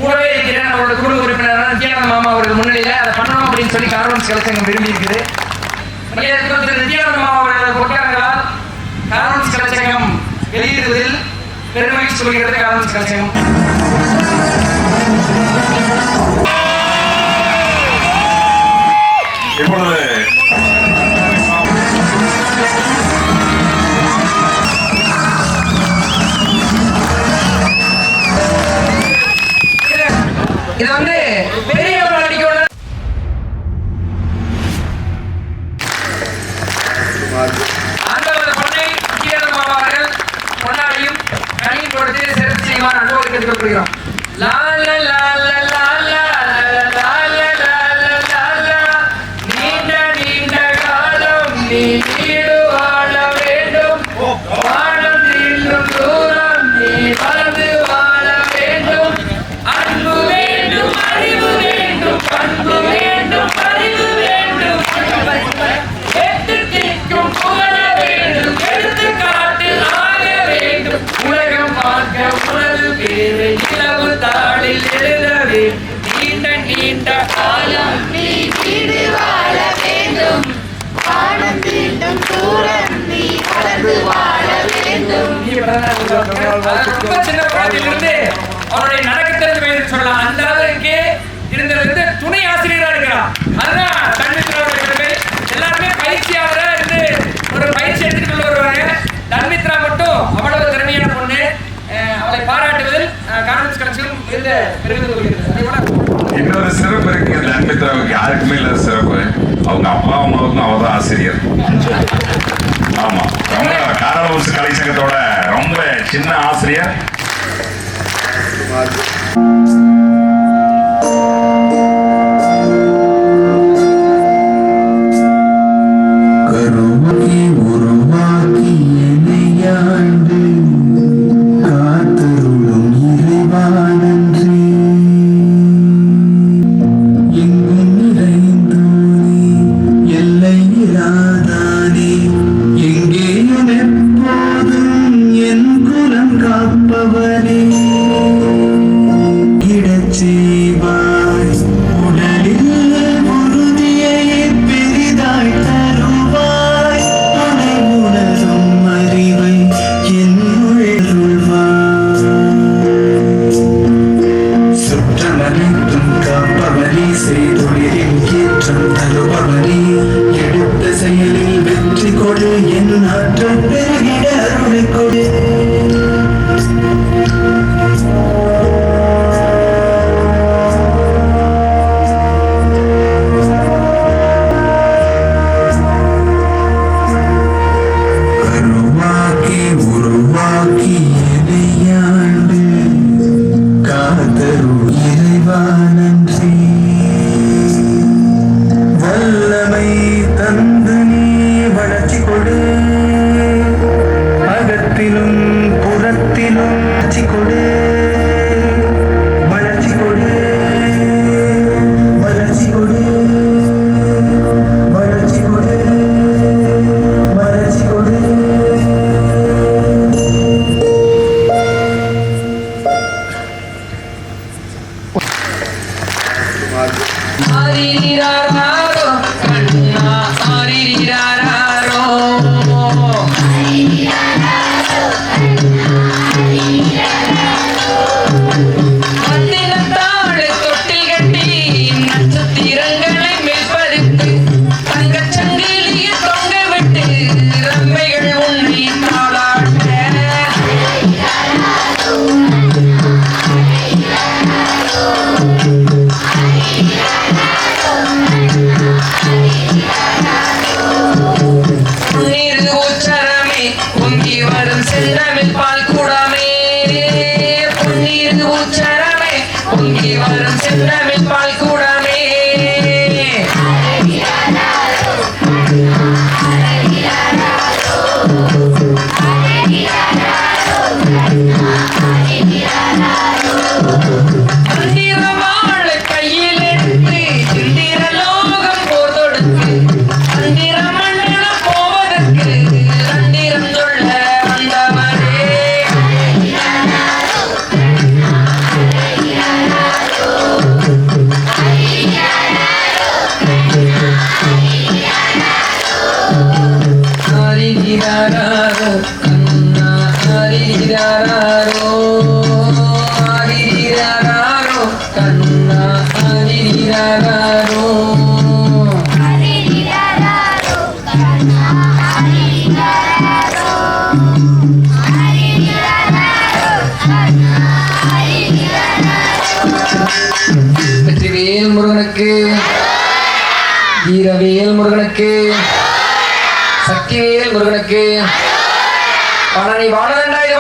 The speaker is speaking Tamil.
கூடவே இருக்கிறேன் அவரோட குடும்ப உறுப்பினரான நித்யானந்த மாமா அவர்கள் முன்னிலையில் அதை பண்ணணும் அப்படின்னு சொல்லி கார்வன்ஸ் கலைச்சங்கம் விரும்பி இருக்குது. நித்யானந்த மாமா அவர்களது பொற்காரங்களால் கார்வன்ஸ் கலைச்சங்கம் வெளியிடுவதில் பெருமை சொல்கிறது. கார்வன்ஸ் கலைச்சங்கம் இப்பொழுது இது வந்து பெரியவர்கள் அடிக்கணும். அந்த பொண்ணை நித்யானந்த மாமா அவர்கள் பொன்னாடையும் கனியும் கொடுத்து சிறப்பு செய்வார் அனுபவம் கேட்டுக்கொள்கிறோம். லால லால லால நீண்ட நீண்ட காலம் நீ வீடு வாழ வேண்டும், வானம் தீண்டும் தூரம் நீ வளர்ந்து வாழ வேண்டும், அன்பு வேண்டும் அறிவு வேண்டும் பண்பு வேண்டும் அறிவு வேண்டும், எட்டு திக்கும் புகழ வேண்டும் எடுத்துக்காட்டு ஆக வேண்டும், உலகம் பார்க்க உனது பேரை நிலவு தாளில் எழுத வேண்டும், நீண்ட நீண்ட காலம் நீ வீடு வாழ வேண்டும், வானம் தீண்டும் தூரம் நீ வளர்ந்து வாழ வேண்டும். ரொம்ப சின்ன குழந்தையிலிருந்து அவருடைய நடக்க தெரிஞ்ச வயது சொல்லலாம். அந்த அளவுக்கு இருந்தது துணை ஆசிரியரா இருக்கிறார். அதுதான் தன்மித்ராவுடைய பெருமை. எல்லாருமே பயிற்சியாளரா இருந்து ஒரு பயிற்சி எடுத்துட்டு வருவாங்க. தன்மித்ரா மட்டும் அவ்வளவு திறமையான பொண்ணு. அவளை பாராட்டுவதில் கார்வன்ஸ் கலைச்சங்கம் இருந்த பெருமிதம் கொள்கிறது. இன்னொரு சிறப்பு இருக்கு தன்மித்ராவுக்கு, யாருக்குமே இல்லாத சிறப்பு. அவங்க அப்பா அம்மாவுக்கும் அவ தான் ஆசிரியர். ஆமா, ரொம்ப கார்வன்ஸ் கலைச்சங்கத்தோட ரொம்ப சின்ன ஆசிரியர். கருவாக்கி உருவாக்கி என்னையாண்டு காத்தருளும் இறைவா நன்றி. எங்கும் நிறைந்தோனே எல்லையில்லாதானே, எங்கேயும் எப்போதும் என் குலம் காப்பவனே, இடச்செய்வாய் உடலில் உறுதியை பெரிதாய் தருவாய், உனை உணரும் அறிவை என்னுள்வாய். சுற்றமனைத்தும் காப்பவனே, செய்தொழிலின் ஏற்றம் தருபவனே, எடுத்த செயலில் வெற்றி கொடு, என் ஆற்றல் பெருகிட அருளை கொடு. கருவாக்கி உருவாக்கி என்னையாண்டு காத்தருள் இறைவா நன்றி. வல்லமை தந்து நீ வளர்ச்சி கொடு, அகத்திலும் புறத்திலும் வளர்ச்சி கொடு, வளர்ச்சி கொடு, வளர்ச்சி கொடு, வளர்ச்சி கொடு, வளர்ச்சி கொடு. ஆரிராரோ கண்ணா ஆரிராரோ மத்தினத்தாள் தொட்டில் கட்டி நட்சத்திரங்களை மேற்படுத்து, தங்கச் சங்கிலியை தொங்க விட்டு ரம்மைகள் உன்னை தாளாட்ட, நீர் உச்சரமே பொங்கி வரும் செந்தமிழ் பால் கூடமே, பொன்னீர் உச்சரமே பொங்கி வரும் செந்தமிழ் பால் கூடமே, தந்திரவாளை கையில் எடுத்து இந்திர லோகம் போர் தொடுத்து, தந்திர மண்டலம் போவதற்கு தந்திரம் சொல்ல வந்தவரே, ஆரிராரோ கண்ணா ஆரிராரோ ஆரிராரோ கண்ணா ஆரிராரோ வெற்றிவேல் முருகனுக்கு வீரவேல் முருகனுக்கு சக்திவேல் முருகனுக்கு பழனி வாழ வேண்டாம் இது